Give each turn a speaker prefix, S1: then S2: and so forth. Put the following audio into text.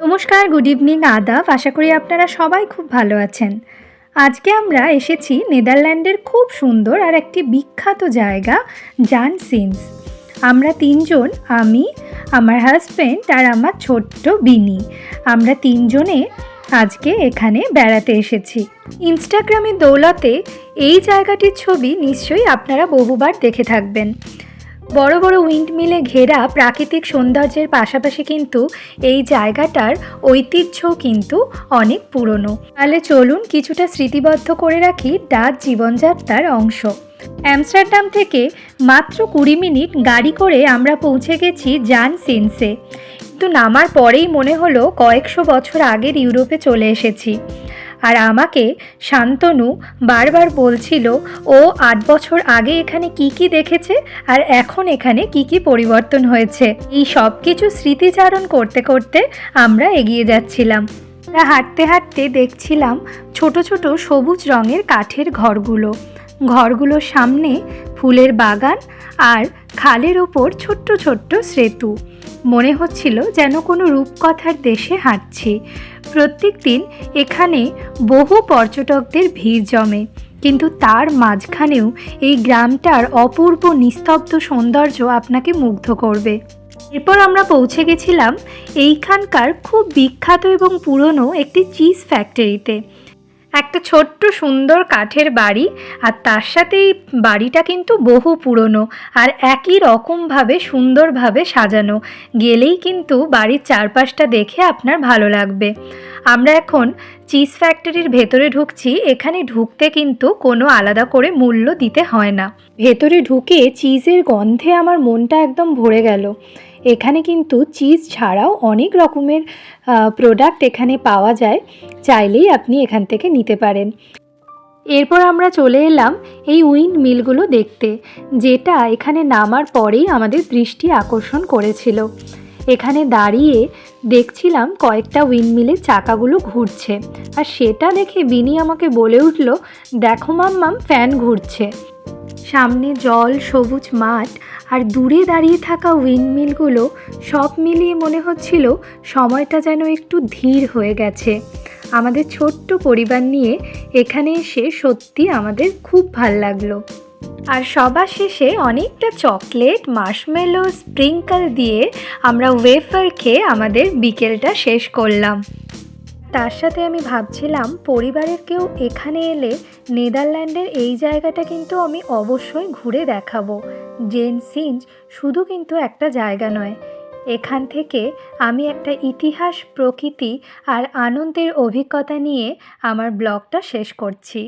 S1: নমস্কার, good evening, আদাব। আশা করি আপনারা সবাই খুব ভালো আছেন। আজকে আমরা এসেছি নেদারল্যান্ডের খুব সুন্দর আর একটি বিখ্যাত জায়গা জান সিনস। আমরা তিনজন, আমি, আমার হাজব্যান্ড আর আমার ছোট্ট বিনি, আমরা তিনজনে আজকে এখানে বেড়াতে এসেছি। ইনস্টাগ্রামের দৌলতে এই জায়গাটির ছবি নিশ্চয়ই আপনারা বহুবার দেখে থাকবেন। বড় বড় উইন্ডমিলে ঘেরা প্রাকৃতিক সৌন্দর্যের পাশাপাশি কিন্তু এই জায়গাটার ঐতিহ্যও কিন্তু অনেক পুরনো। তাহলে চলুন কিছুটা স্মৃতিবদ্ধ করে রাখি ডাচ জীবনযাত্রার অংশ। অ্যামস্টারডাম থেকে মাত্র 20 মিনিট গাড়ি করে আমরা পৌঁছে গেছি জান সিনসে। কিন্তু নামার পরেই মনে হলো কয়েকশো বছর আগের ইউরোপে চলে এসেছি। আর আমাকে শান্তনু বারবার বলছিল ও 8 বছর আগে এখানে কি দেখেছে আর এখন এখানে কি পরিবর্তন হয়েছে। এই সব কিছু স্মৃতিচারণ করতে করতে আমরা এগিয়ে যাচ্ছিলাম। হাঁটতে হাঁটতে দেখছিলাম ছোট ছোট সবুজ রঙের কাঠের ঘরগুলোর সামনে ফুলের বাগান আর খালের ওপর ছোট্ট ছোট্ট সেতু। মনে হচ্ছিল যেন কোনো রূপকথার দেশে হাঁটছি। প্রত্যেক দিন এখানে বহু পর্যটকদের ভিড় জমে, কিন্তু তার মাঝখানেও এই গ্রামটার অপূর্ব নিস্তব্ধ সৌন্দর্য আপনাকে মুগ্ধ করবে। এরপর আমরা পৌঁছে গেছিলাম এইখানকার খুব বিখ্যাত এবং পুরনো একটি চিজ ফ্যাক্টরিতে। একটা ছোট্ট সুন্দর কাঠের বাড়ি, আর তার সাথে এই বাড়িটা কিন্তু বহু পুরনো আর একই রকমভাবে সুন্দরভাবে সাজানো। গেলেই কিন্তু বাড়ির চারপাশটা দেখে আপনার ভালো লাগবে। আমরা এখন চিজ ফ্যাক্টরির ভেতরে ঢুকছি। এখানে ঢুকতে কিন্তু কোনো আলাদা করে মূল্য দিতে হয় না। ভেতরে ঢুকে চিজের গন্ধে আমার মনটা একদম ভরে গেল। এখানে কিন্তু চিজ ছাড়াও অনেক রকমের প্রোডাক্ট এখানে পাওয়া যায়, চাইলেই আপনি এখান থেকে নিতে পারেন। এরপর আমরা চলে এলাম এই উইন্ড মিলগুলো দেখতে, যেটা এখানে নামার পরেই আমাদের দৃষ্টি আকর্ষণ করেছিল। এখানে দাঁড়িয়ে দেখছিলাম কয়েকটা উইন্ড মিলের চাকাগুলো ঘুরছে, আর সেটা দেখে বিনি আমাকে বলে উঠল, দেখো মাম্মাম, ফ্যান ঘুরছে। সামনে জল, সবুজ মাঠ আর দূরে দাঁড়িয়ে থাকা উইন্ডমিলগুলো সব মিলিয়ে মনে হচ্ছিল সময়টা যেন একটু ধীর হয়ে গেছে। আমাদের ছোট্ট পরিবার নিয়ে এখানে এসে সত্যি আমাদের খুব ভাল লাগলো। আর সবার শেষে অনেকটা চকলেট, মার্শমেলো, স্প্রিঙ্কল দিয়ে আমরা ওয়েফার খেয়ে আমাদের বিকেলটা শেষ করলাম। তার সাথে আমি ভাবছিলাম পরিবারের কেউ এখানে এলে নেদারল্যান্ডের এই জায়গাটা কিন্তু আমি অবশ্যই ঘুরে দেখাবো। জান সিনস শুধু কিন্তু একটা জায়গা নয়, এখান থেকে আমি একটা ইতিহাস, প্রকৃতি আর আনন্দের অভিজ্ঞতা নিয়ে আমার ব্লগটা শেষ করছি।